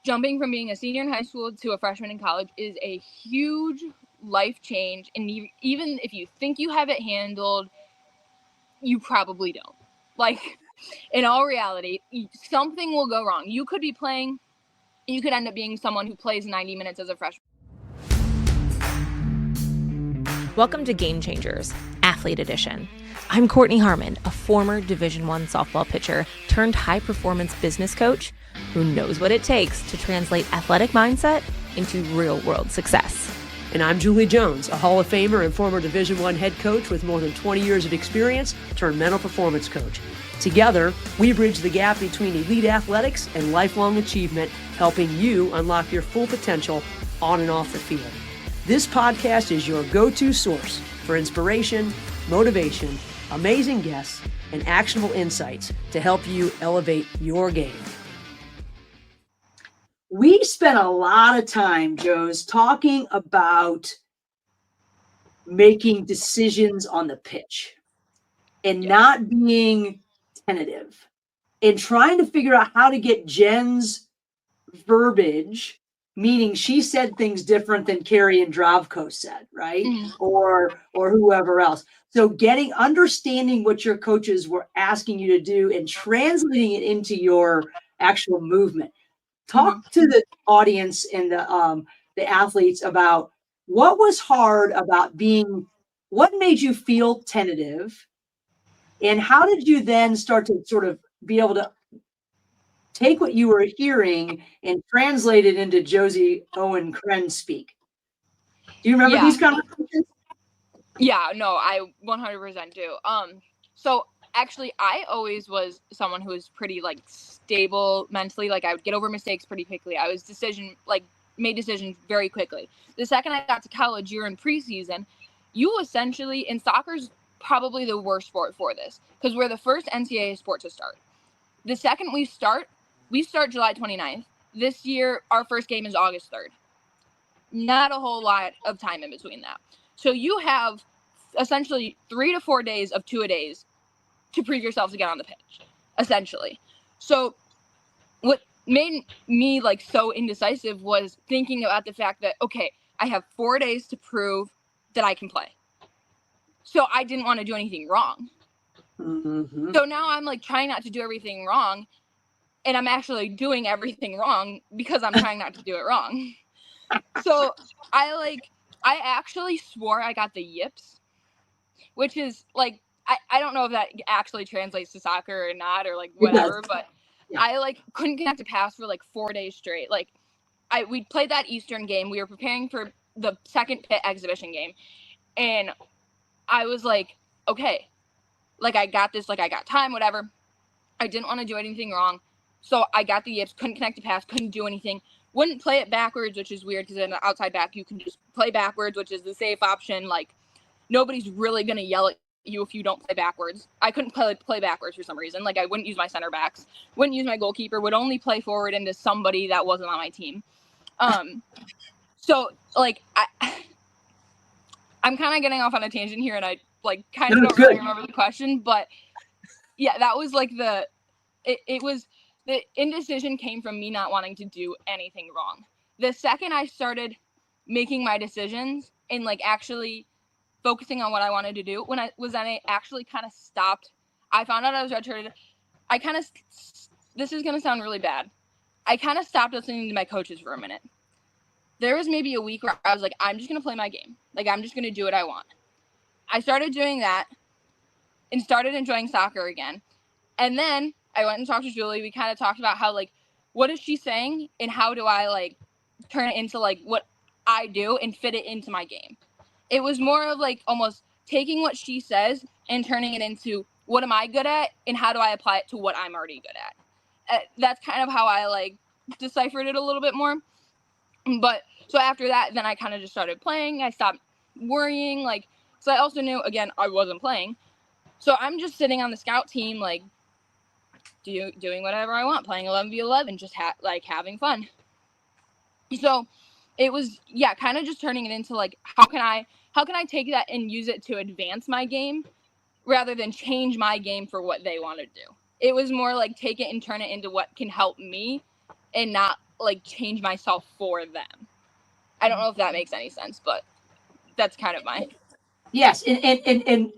jumping from being a senior in high school to a freshman in college is a huge life change. And even if you think you have it handled, you probably don't. Like, in all reality, something will go wrong. You could be playing, you could end up being someone who plays 90 minutes as a freshman. Welcome to Game Changers, Athlete Edition. I'm Kortney Harmon, a former Division I softball pitcher turned high-performance business coach who knows what it takes to translate athletic mindset into real-world success. And I'm Julie Jones, a Hall of Famer and former Division I head coach with more than 20 years of experience turned mental performance coach. Together, we bridge the gap between elite athletics and lifelong achievement, helping you unlock your full potential on and off the field. This podcast is your go-to source for inspiration, motivation, amazing guests, and actionable insights to help you elevate your game. We spent a lot of time, Joes, talking about making decisions on the pitch and not being tentative and trying to figure out how to get Jen's verbiage, meaning she said things different than Carrie and Dravko said, right? Or whoever else. So understanding what your coaches were asking you to do and translating it into your actual movement. Talk to the audience and the athletes about what was hard about what made you feel tentative, and how did you then start to sort of be able to take what you were hearing and translate it into Josie Owen-Kren speak? Do you remember these conversations? Yeah, no, I 100% do. So actually, I always was someone who was pretty stable mentally. Like, I would get over mistakes pretty quickly. I was made decisions very quickly. The second I got to college, you're in preseason, you essentially, in soccer's probably the worst sport for this, because we're the first NCAA sport to start. The second we start July 29th. This year, our first game is August 3rd. Not a whole lot of time in between that. So you have essentially 3 to 4 days of two-a-days to prove yourself to get on the pitch, essentially. So what made me so indecisive was thinking about the fact that, okay, I have 4 days to prove that I can play. So I didn't want to do anything wrong. Mm-hmm. So now I'm trying not to do everything wrong, and I'm actually doing everything wrong because I'm trying not to do it wrong. So I actually swore I got the Yips, which is I don't know if that actually translates to soccer or not, or whatever, but yeah. I couldn't connect a pass for 4 days straight. We played that Eastern game. We were preparing for the second pit exhibition game, and I was okay, I got this, I got time, whatever. I didn't want to do anything wrong. So I got the Yips, couldn't connect a pass, couldn't do anything. Wouldn't play it backwards, which is weird, because in the outside back, you can just play backwards, which is the safe option. Nobody's really going to yell at you if you don't play backwards. I couldn't play backwards for some reason. I wouldn't use my center backs, wouldn't use my goalkeeper, would only play forward into somebody that wasn't on my team. So I'm kind of getting off on a tangent here, and I kind of don't really remember the question, but yeah, that was it was the indecision came from me not wanting to do anything wrong. The second I started making my decisions and actually focusing on what I wanted to do, I actually kind of stopped. I found out I was redshirted. This is going to sound really bad. I kind of stopped listening to my coaches for a minute. There was maybe a week where I was I'm just going to play my game. I'm just going to do what I want. I started doing that and started enjoying soccer again. And then I went and talked to Julie. We kind of talked about how, what is she saying and how do I, turn it into, what I do and fit it into my game. It was more of, almost taking what she says and turning it into what am I good at and how do I apply it to what I'm already good at. That's kind of how I, deciphered it a little bit more. But so after that, then I kind of just started playing. I stopped worrying. So I also knew, again, I wasn't playing. So I'm just sitting on the scout team, doing whatever I want, playing 11v11, just having fun. So it was, kind of just turning it into how can I take that and use it to advance my game rather than change my game for what they want to do. It was more take it and turn it into what can help me and not like change myself for them. I don't know if that makes any sense, but that's kind of my. Yes, and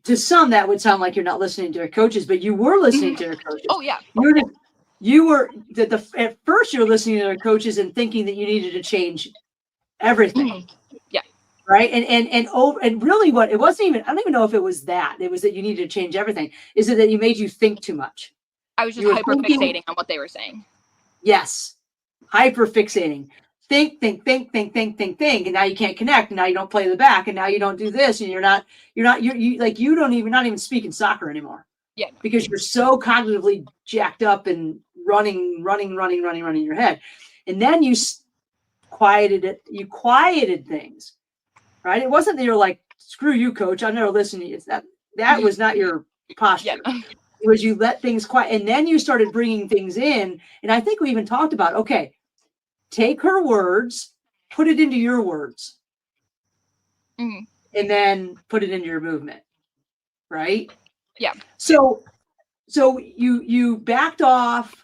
to some that would sound like you're not listening to your coaches, but you were listening to your coaches. Oh yeah. You were at first you were listening to your coaches and thinking that you needed to change everything. Yeah. Right. And really what it wasn't even, I don't even know if it was that. It was that you needed to change everything. Is it that you made you think too much? I was just hyper fixating on what they were saying. Yes. Hyper fixating. Think. And now you can't connect. And now you don't play the back. And now you don't do this. And you're not not even speaking soccer anymore. Yeah. Because you're so cognitively jacked up and running in your head. And then you quieted it. You quieted things, right? It wasn't that you're like, screw you, coach, I'm never listening to you. That was not your posture. Yeah. It was you let things quiet. And then you started bringing things in. And I think we even talked about, okay, take her words, put it into your words, Mm-hmm. and then put it into your movement, right? Yeah. So you backed off.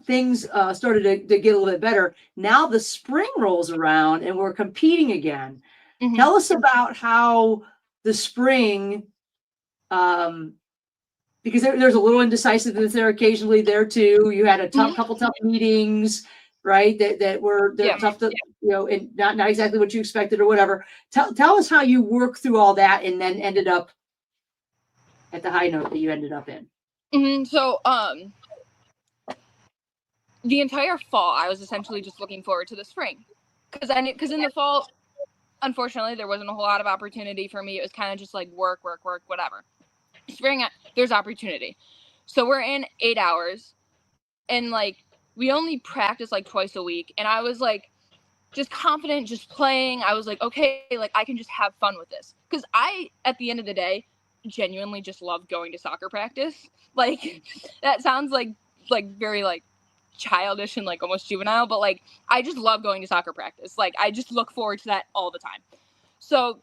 Things started to get a little bit better. Now the spring rolls around and we're competing again. Mm-hmm. Tell us about how the spring, because there's a little indecisiveness there occasionally there too. You had a couple tough meetings, right? That were tough to, and not exactly what you expected or whatever. Tell us how you worked through all that and then ended up at the high note that you ended up in. Mm-hmm. So, the entire fall, I was essentially just looking forward to the spring, because in the fall, unfortunately, there wasn't a whole lot of opportunity for me. It was kind of just like work, whatever. Spring, there's opportunity. So we're in 8 hours, and like we only practice like twice a week, and I was like just confident, just playing. I was like, okay, like I can just have fun with this, because I, at the end of the day, genuinely just love going to soccer practice. Like that sounds like very like childish and like almost juvenile, but like I just love going to soccer practice. Like I just look forward to that all the time. So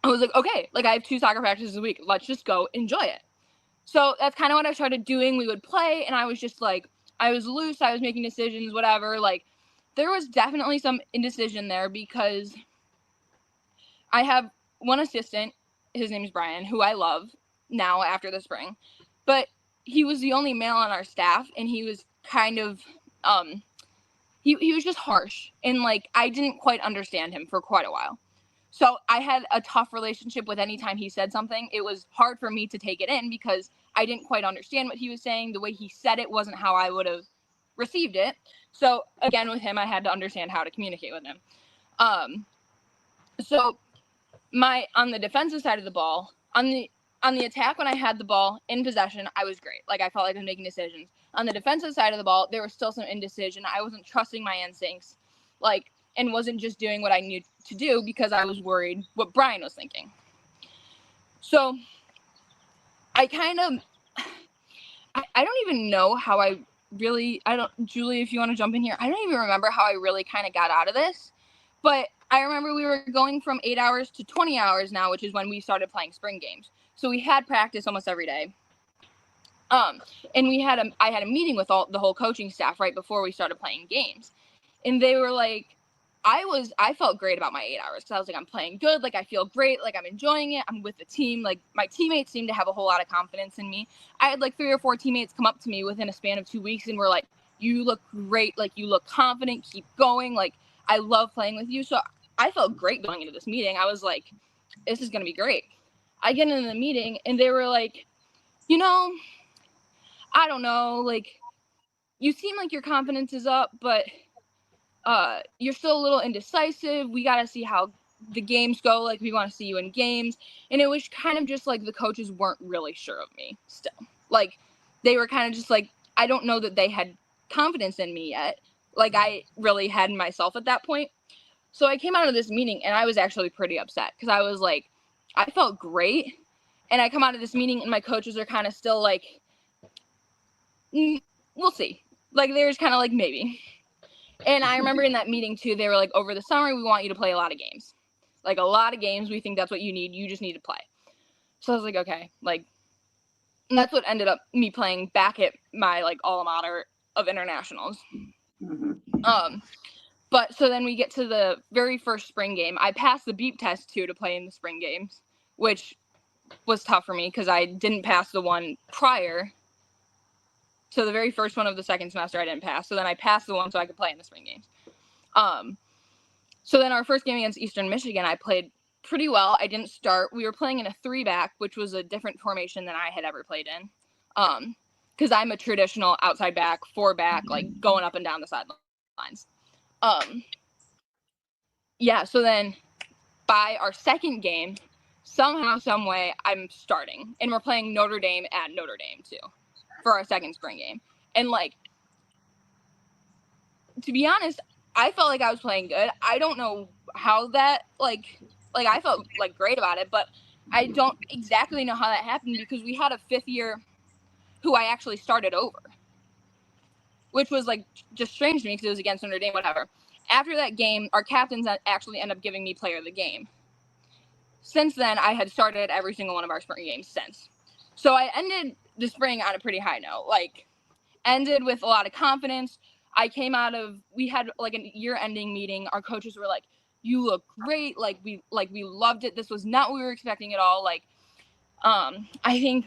I was like, okay, like I have 2 soccer practices a week, let's just go enjoy it. So that's kind of what I started doing. We would play, and I was just like, I was loose, I was making decisions, whatever. Like there was definitely some indecision there, because I have one assistant, his name is Brian, who I love now after the spring, but he was the only male on our staff, and he was kind of he was just harsh, and like I didn't quite understand him for quite a while. So I had a tough relationship with any time he said something. It was hard for me to take it in because I didn't quite understand what he was saying. The way he said it wasn't how I would have received it. So again, with him, I had to understand how to communicate with him. So on the defensive side of the ball, on the attack, when I had the ball in possession, I was great. Like I felt like I was making decisions. On the defensive side of the ball, there was still some indecision. I wasn't trusting my instincts, and wasn't just doing what I knew to do because I was worried what Brian was thinking. So I kind of, I don't even know how Julie, if you want to jump in here, I don't even remember how I really kind of got out of this, but I remember we were going from 8 hours to 20 hours now, which is when we started playing spring games. So we had practice almost every day. And I had a meeting with the whole coaching staff right before we started playing games. And they were like, I felt great about my 8 hours. So I was like, I'm playing good. Like, I feel great. Like, I'm enjoying it. I'm with the team. Like, my teammates seem to have a whole lot of confidence in me. I had like 3 or 4 teammates come up to me within a span of 2 weeks and were like, you look great. Like, you look confident. Keep going. Like, I love playing with you. So I felt great going into this meeting. I was like, this is going to be great. I get into the meeting and they were like, I don't know. Like, you seem like your confidence is up, but you're still a little indecisive. We got to see how the games go. Like, we want to see you in games. And it was kind of just like the coaches weren't really sure of me still. Like, they were kind of just like, I don't know that they had confidence in me yet. Like, I really had in myself at that point. So I came out of this meeting and I was actually pretty upset because I was like, I felt great. And I come out of this meeting and my coaches are kind of still like, we'll see. Like, they were just kind of like, maybe. And I remember in that meeting too, they were like, over the summer, we want you to play a lot of games. Like, a lot of games. We think that's what you need. You just need to play. So I was like, okay. Like, and that's what ended up me playing back at my like alma mater of internationals. But so then we get to the very first spring game. I passed the beep test too to play in the spring games, which was tough for me because I didn't pass the one prior. So the very first one of the second semester I didn't pass. So then I passed the one so I could play in the spring games. So then our first game against Eastern Michigan, I played pretty well. I didn't start. We were playing in a 3-back, which was a different formation than I had ever played in. Because I'm a traditional outside back, 4-back, like going up and down the sidelines. Yeah, so then by our second game, somehow, some way, I'm starting. And we're playing Notre Dame at Notre Dame, too, for our second spring game. And, like, to be honest, I felt like I was playing good. I don't know how that, like I felt, like, great about it, but I don't exactly know how that happened because we had a 5th year who I actually started over, which was, like, just strange to me because it was against Notre Dame, whatever. After that game, our captains actually ended up giving me player of the game. Since then, I had started every single one of our spring games since. So I ended the spring on a pretty high note, like, ended with a lot of confidence. I came out of, we had, like, a year-ending meeting. Our coaches were like, you look great. We loved it. This was not what we were expecting at all. Like, I think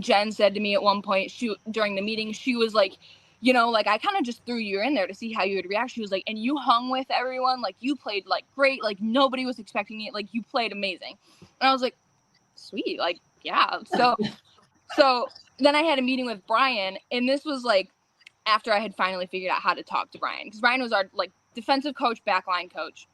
Jen said to me at one point, during the meeting, she was like, you know, like, I kind of just threw you in there to see how you would react. She was like, and you hung with everyone. Like, you played, like, great. Like, nobody was expecting it. Like, you played amazing. And I was like, sweet. Like, yeah. So then I had a meeting with Brian, and this was, like, after I had finally figured out how to talk to Brian. Because Brian was our, like, defensive coach, backline coach.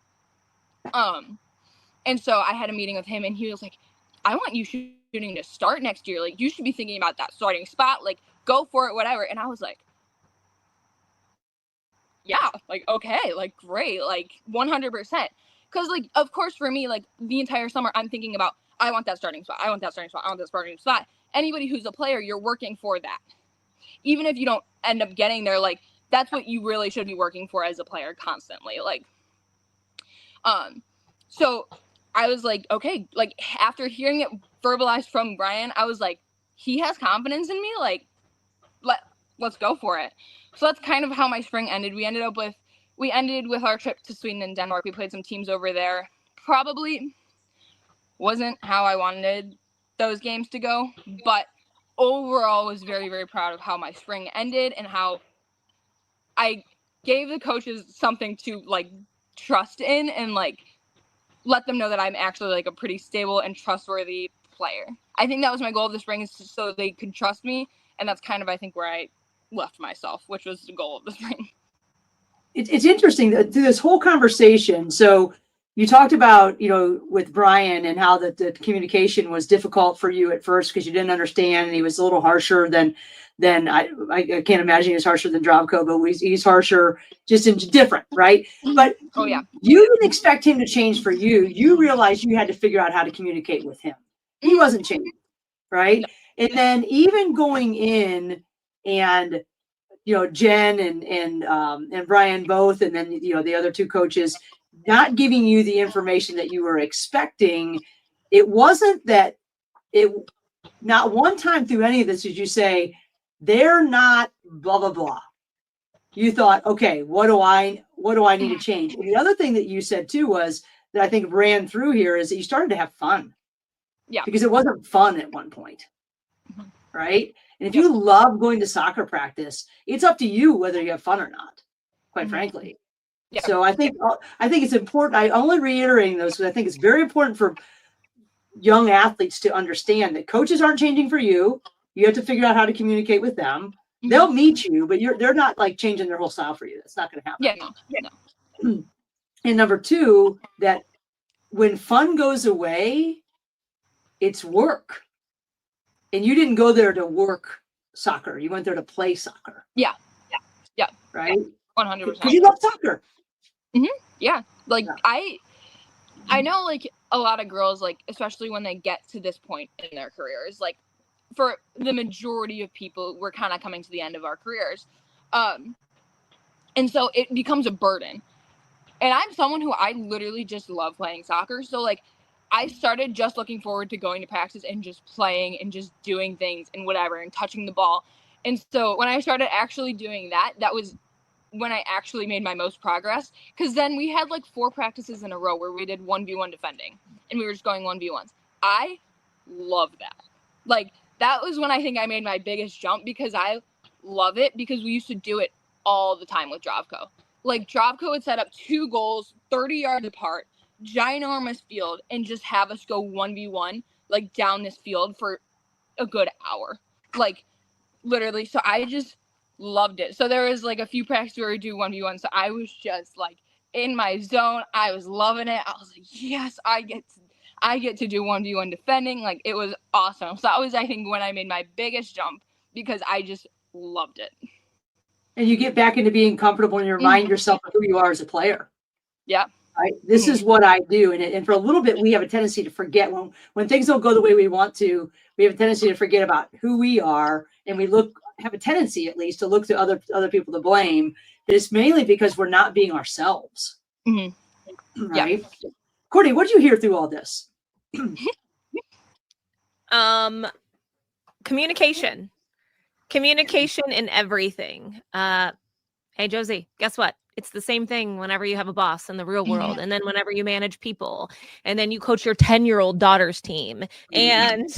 And so I had a meeting with him, and he was like, I want you shooting to start next year. Like, you should be thinking about that starting spot. Like, go for it, whatever. And I was like, yeah, like, okay, like, great, like, 100%. Because, like, of course, for me, like, the entire summer, I'm thinking about, I want that starting spot. I want that starting spot. I want that starting spot. Anybody who's a player, you're working for that. Even if you don't end up getting there, like, that's what you really should be working for as a player constantly. Like, so I was like, okay, like, after hearing it verbalized from Brian, I was like, he has confidence in me. Like, let's go for it. So that's kind of how my spring ended. We ended with our trip to Sweden and Denmark. We played some teams over there. Probably wasn't how I wanted those games to go, but overall was very, very proud of how my spring ended and how I gave the coaches something to, like, trust in and, like, let them know that I'm actually, like, a pretty stable and trustworthy player. I think that was my goal of the spring, is so they could trust me, and that's kind of, I think, where I left myself, which was the goal of the spring. It's interesting that through this whole conversation. So you talked about, you know, with Brian and how the communication was difficult for you at first because you didn't understand, and he was a little harsher than I can't imagine he was harsher than Dravko, but he's harsher, just in different, right? But oh yeah, you didn't expect him to change for you. You realized you had to figure out how to communicate with him. He wasn't changing, right? No. And then even going in and, you know, Jen and Brian both, and then, you know, the other two coaches not giving you the information that you were expecting. It wasn't that not one time through any of this did you say, they're not blah, blah, blah. You thought, okay, what do I need to change? And the other thing that you said too was that I think ran through here is that you started to have fun. Yeah. Because it wasn't fun at one point. Right. And if you love going to soccer practice, it's up to you whether you have fun or not, quite frankly. Yeah. So I think it's important. I only reiterating those because I think it's very important for young athletes to understand that coaches aren't changing for you. You have to figure out how to communicate with them. Mm-hmm. They'll meet you, but they're not, like, changing their whole style for you. That's not going to happen. Yeah, no. And number two, that when fun goes away, it's work. And you didn't go there to work soccer. You went there to play soccer. Yeah. Right? 100%. Because you love soccer. Mm-hmm. Yeah. Like, yeah. I know, like, a lot of girls, like, especially when they get to this point in their careers, like, for the majority of people, we're kind of coming to the end of our careers. And so it becomes a burden. And I'm someone who I literally just love playing soccer. So, like, I started just looking forward to going to practice and just playing and just doing things and whatever and touching the ball. And so when I started actually doing that, that was when I actually made my most progress, because then we had like 4 practices in a row where we did 1v1 defending and we were just going 1v1s. I love that. Like, that was when I think I made my biggest jump, because I love it, because we used to do it all the time with Drovco. Like, Drovco would set up 2 goals 30 yards apart, ginormous field, and just have us go 1v1 like down this field for a good hour, like literally. So I just loved it. So there was like a few practices where we do 1v1, so I was just like in my zone. I was loving it. I was like, yes, I get to do 1v1 defending. Like, it was awesome. So that was, I think, when I made my biggest jump, because I just loved it. And you get back into being comfortable and you remind yourself of who you are as a player. Yeah. Right? This is what I do. And for a little bit, we have a tendency to forget when things don't go the way we want to. We have a tendency to forget about who we are, and we have a tendency, at least, to look to other people to blame. But it's mainly because we're not being ourselves. Mm-hmm. Right? Yeah. Kortney, what did you hear through all this? Communication in everything. Hey, Josie, guess what? It's the same thing whenever you have a boss in the real world, and then whenever you manage people, and then you coach your 10-year-old daughter's team, and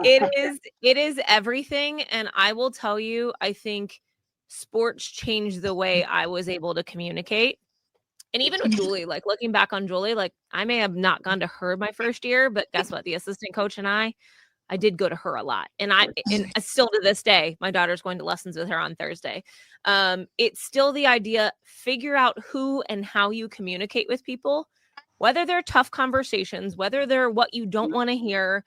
it is everything. And I will tell you, I think sports changed the way I was able to communicate. And even with Julie, like looking back on Julie, like I may have not gone to her my first year, but guess what? The assistant coach and I did go to her a lot. And still to this day, my daughter's going to lessons with her on Thursday. It's still the idea, figure out who and how you communicate with people, whether they're tough conversations, whether they're what you don't want to hear.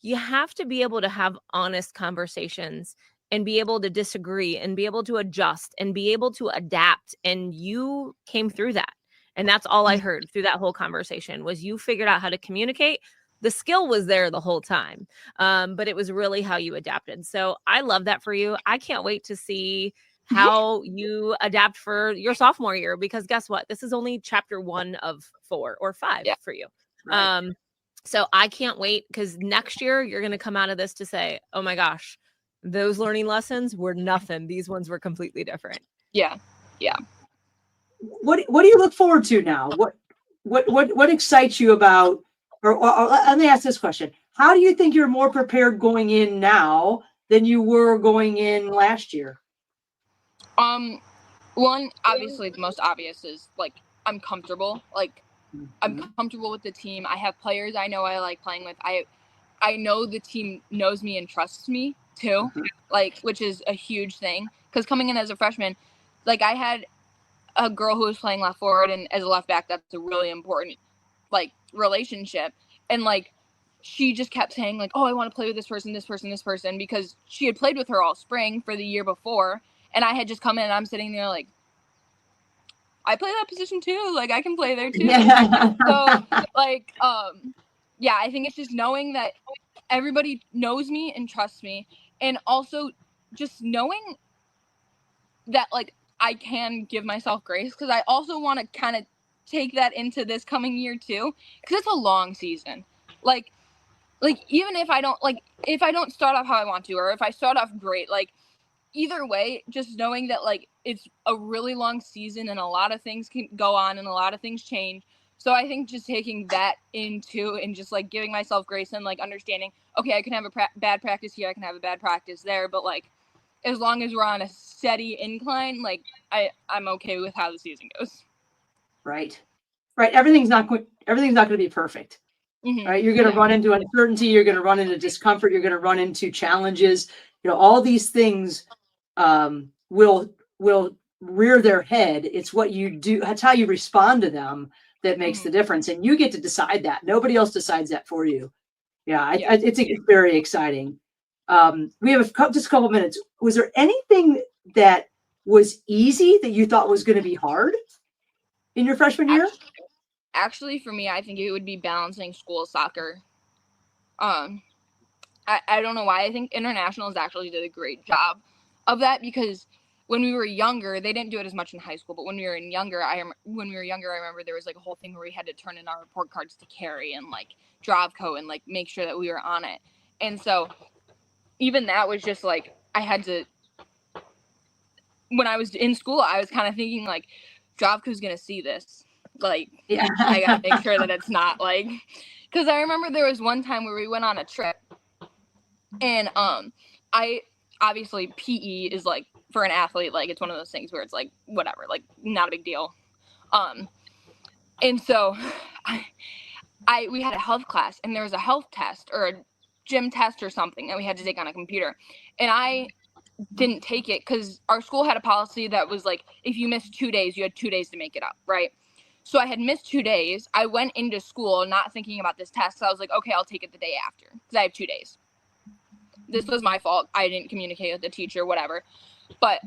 You have to be able to have honest conversations and be able to disagree and be able to adjust and be able to adapt. And you came through that. And that's all I heard through that whole conversation was you figured out how to communicate. The skill was there the whole time, but it was really how you adapted. So I love that for you. I can't wait to see how you adapt for your sophomore year, because guess what? This is only chapter 1 of 4 or 5 for you. Right. So I can't wait, because next year you're going to come out of this to say, oh my gosh, those learning lessons were nothing. These ones were completely different. Yeah. Yeah. What do you look forward to now? What excites you about, or let me ask this question. How do you think you're more prepared going in now than you were going in last year? One, obviously the most obvious is like, I'm comfortable. Like, I'm comfortable with the team. I have players I know I like playing with. I know the team knows me and trusts me too, like, which is a huge thing. Because coming in as a freshman, like, I had a girl who was playing left forward, and as a left back, that's a really important, like, relationship. And like, she just kept saying like, oh, I want to play with this person, because she had played with her all spring for the year before, and I had just come in and I'm sitting there like, I play that position too. Like, I can play there too. Yeah. So like, yeah, I think it's just knowing that everybody knows me and trusts me, and also just knowing that like I can give myself grace, because I also want to kind of take that into this coming year too, because it's a long season. Like even if I don't start off how I want to, or if I start off great, like, either way, just knowing that like it's a really long season and a lot of things can go on and a lot of things change. So I think just taking that into and just like giving myself grace and like understanding, okay, I can have a bad practice here, I can have a bad practice there, but like as long as we're on a steady incline, like I'm okay with how the season goes. Right. Everything's not going to be perfect. Right. You're going to run into uncertainty. You're going to run into discomfort. You're going to run into challenges. All these things will rear their head. It's what you do. That's how you respond to them that makes the difference. And you get to decide that. Nobody else decides that for you. I think it's very exciting. We have just a couple minutes. Was there anything that was easy that you thought was going to be hard in your freshman year? Actually, for me, I think it would be balancing school soccer. I don't know why. I think internationals actually did a great job of that, because when we were younger, they didn't do it as much in high school, but when we were younger, I remember there was like a whole thing where we had to turn in our report cards to Carrie and like Drovco and like make sure that we were on it. And so even that was just like, I had to when I was in school, I was kind of thinking like, Dravka's gonna see this. Like, Yeah. I gotta make sure that it's not like, because I remember there was one time where we went on a trip, and I obviously PE is like for an athlete, like it's one of those things where it's like whatever, like not a big deal. And so we had a health class, and there was a health test or a gym test or something that we had to take on a computer, and I didn't take it because our school had a policy that was like, if you missed 2 days, you had 2 days to make it up, right? So I had missed 2 days. I went into school not thinking about this test. So I was like, okay, I'll take it the day after because I have 2 days. This was my fault. I didn't communicate with the teacher, whatever. But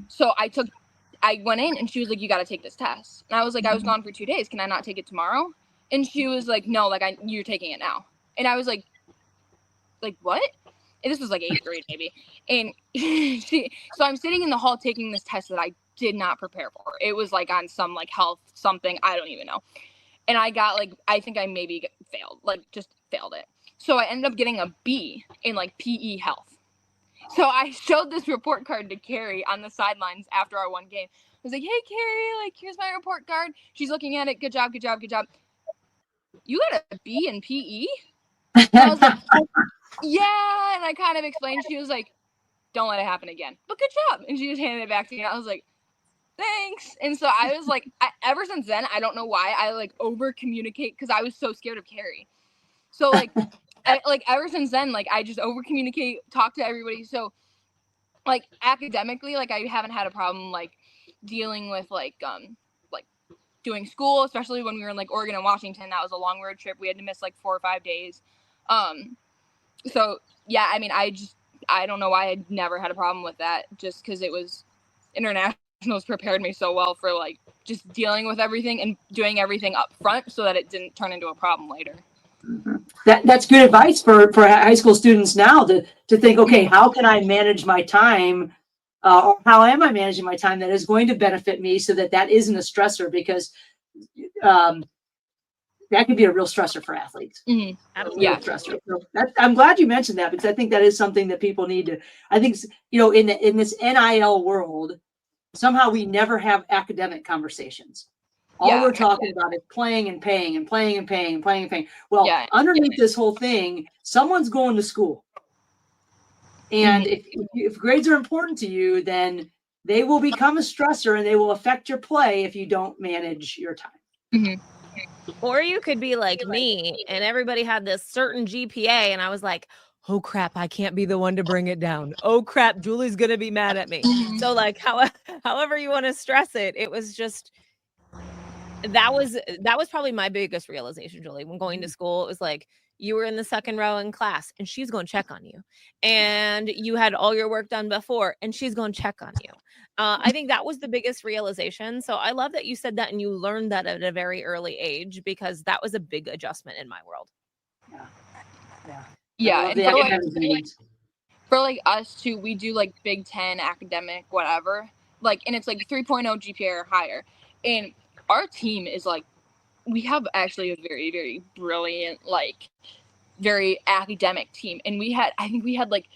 so I went in, and she was like, you got to take this test. And I was like, I was gone for 2 days. Can I not take it tomorrow? And she was like, no, like you're taking it now. And I was like what? And this was like 8th grade maybe. And so I'm sitting in the hall taking this test that I did not prepare for. It was like on some like health something, I don't even know. And I got like, I think I maybe failed, like just failed it. So I ended up getting a B in like PE health. So I showed this report card to Carrie on the sidelines after our one game. I was like, hey Carrie, like here's my report card. She's looking at it. Good job, good job, good job. You got a B in PE? And I was like, yeah. And I kind of explained. She was like, don't let it happen again. But good job. And she just handed it back to me. And I was like, thanks. And so I was like, ever since then, I don't know why I like over communicate because I was so scared of Carrie. So like, ever since then, like I just over communicate, talk to everybody. So like academically, like I haven't had a problem like dealing with like doing school, especially when we were in like Oregon and Washington. That was a long road trip. We had to miss like 4 or 5 days. So yeah, I mean, I don't know why I never had a problem with that, just because it was internationals prepared me so well for like just dealing with everything and doing everything up front so that it didn't turn into a problem later. That's good advice for high school students now to think, okay, how can I manage my time, or how am I managing my time that is going to benefit me so that isn't a stressor, because that could be a real stressor for athletes. Absolutely. Yeah. Stressor. So I'm glad you mentioned that, because I think that is something that people need to, I think, in this NIL world, somehow we never have academic conversations. All we're talking about is playing and paying and playing and paying and playing and paying. Well, underneath this whole thing, someone's going to school. And if grades are important to you, then they will become a stressor and they will affect your play if you don't manage your time. Or you could be like me, and everybody had this certain GPA, and I was like, oh crap, I can't be the one to bring it down. Oh crap, Julie's gonna be mad at me. So like however you want to stress it, it was just that was probably my biggest realization, Julie, when going to school. It was like, you were in the second row in class and she's going to check on you, and you had all your work done before and she's going to check on you. I think that was the biggest realization. So I love that you said that and you learned that at a very early age, because that was a big adjustment in my world. Yeah. And for like us too, we do like Big Ten academic, whatever, like, and it's like 3.0 GPA or higher. And our team is like, we have actually a very, very brilliant, like very academic team. And I think we had like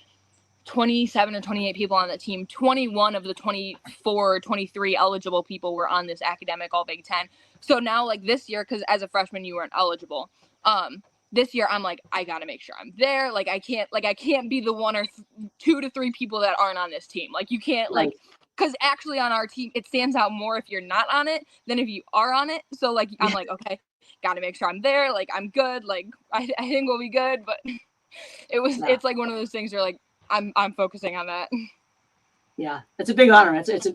27 or 28 people on the team. 21 of the 24 or 23 eligible people were on this academic all Big Ten. So now like this year, because as a freshman you weren't eligible, this year I'm like, I gotta make sure I'm there. Like I can't be the 1 or 2 to 3 people that aren't on this team. Like you can't like, because actually on our team it stands out more if you're not on it than if you are on it. So like I'm like, okay, gotta make sure I'm there. Like I'm good. Like I think we'll be good. But it's like one of those things where like I'm focusing on that. Yeah, it's a big honor. It's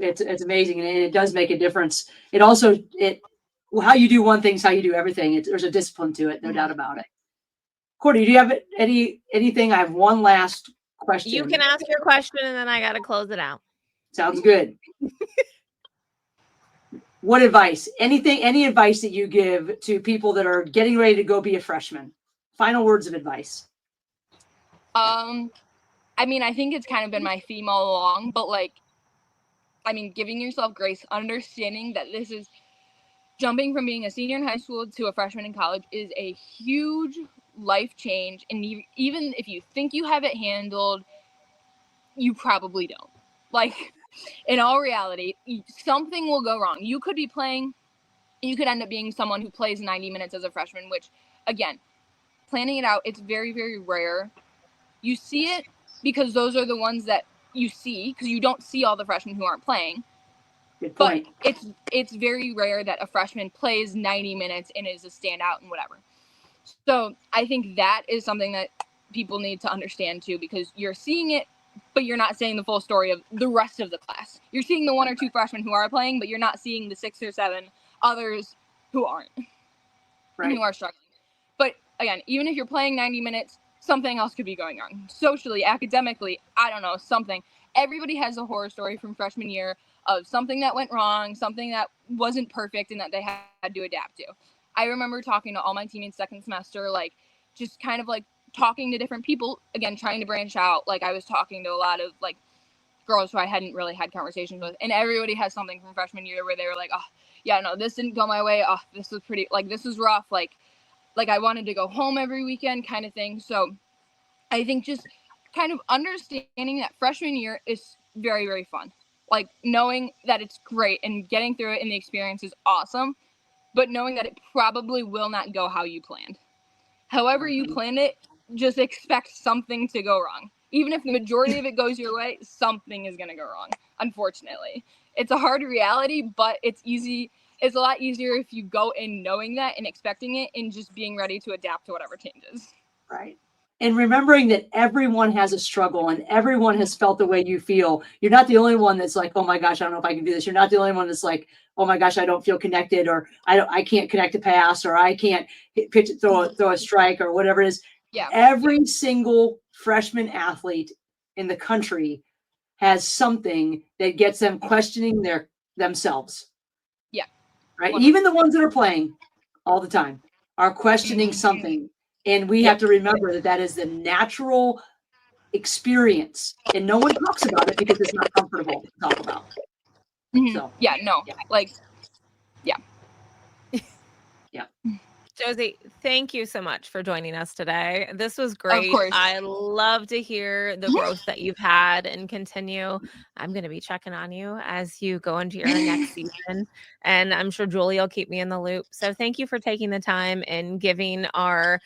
amazing, and it does make a difference. It also how you do one thing is how you do everything. There's a discipline to it, no doubt about it. Kortney, do you have anything? I have one last question. You can ask your question, and then I got to close it out. Sounds good. What advice? Any advice that you give to people that are getting ready to go be a freshman? Final words of advice. I mean, I think it's kind of been my theme all along, but like, I mean, giving yourself grace, understanding that this is jumping from being a senior in high school to a freshman in college is a huge life change. And even if you think you have it handled, you probably don't. Like, in all reality, something will go wrong. You could end up being someone who plays 90 minutes as a freshman, which, again, planning it out, it's very, very rare. You see it because those are the ones that you see, because you don't see all the freshmen who aren't playing. Good point. But it's very rare that a freshman plays 90 minutes and is a standout and whatever. So I think that is something that people need to understand too, because you're seeing it, but you're not seeing the full story of the rest of the class. You're seeing the 1 or 2 freshmen who are playing, but you're not seeing the 6 or 7 others who aren't, Right. and who are struggling. But again, even if you're playing 90 minutes, something else could be going on. Socially, academically, I don't know, something. Everybody has a horror story from freshman year of something that went wrong, something that wasn't perfect, and that they had to adapt to. I remember talking to all my teammates second semester, like, just kind of like talking to different people, again, trying to branch out. Like, I was talking to a lot of like girls who I hadn't really had conversations with, and everybody has something from freshman year where they were like, oh, yeah, no, this didn't go my way. Oh, this was pretty, like, this was rough. Like I wanted to go home every weekend kind of thing. So I think just kind of understanding that freshman year is very, very fun. Like, knowing that it's great and getting through it and the experience is awesome, but knowing that it probably will not go how you planned. However you planned it, just expect something to go wrong. Even if the majority of it goes your way, something is going to go wrong, unfortunately. It's a hard reality, but it's easy. It's a lot easier if you go in knowing that and expecting it and just being ready to adapt to whatever changes. Right. And remembering that everyone has a struggle and everyone has felt the way you feel. You're not the only one that's like, oh my gosh, I don't know if I can do this. You're not the only one that's like, oh my gosh, I don't feel connected, or I can't connect a pass, or I can't pitch it, throw a strike, or whatever it is. Yeah. Every single freshman athlete in the country has something that gets them questioning themselves. Yeah. Right. Even the ones that are playing all the time are questioning something. And we have to remember that that is the natural experience. And no one talks about it because it's not comfortable to talk about. So, yeah. Like, yeah. Yeah. Josie, thank you so much for joining us today. This was great. Of course. I love to hear the growth that you've had and continue. I'm going to be checking on you as you go into your next season. And I'm sure Julie will keep me in the loop. So thank you for taking the time and giving our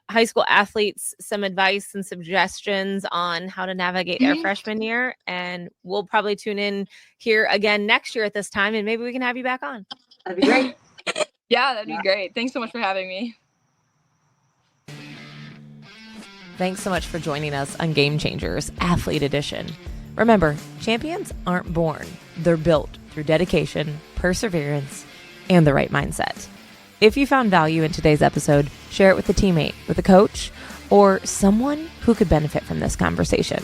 high school athletes some advice and suggestions on how to navigate their freshman year. And we'll probably tune in here again next year at this time, and maybe we can have you back on. That'd be great. Yeah, that'd be great. Thanks so much for having me. Thanks so much for joining us on Game Changers Athlete Edition. Remember, champions aren't born. They're built through dedication, perseverance, and the right mindset. If you found value in today's episode, share it with a teammate, with a coach, or someone who could benefit from this conversation.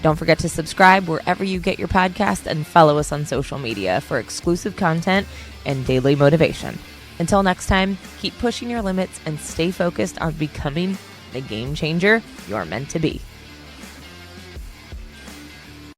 Don't forget to subscribe wherever you get your podcast and follow us on social media for exclusive content and daily motivation. Until next time, keep pushing your limits and stay focused on becoming the game changer you're meant to be.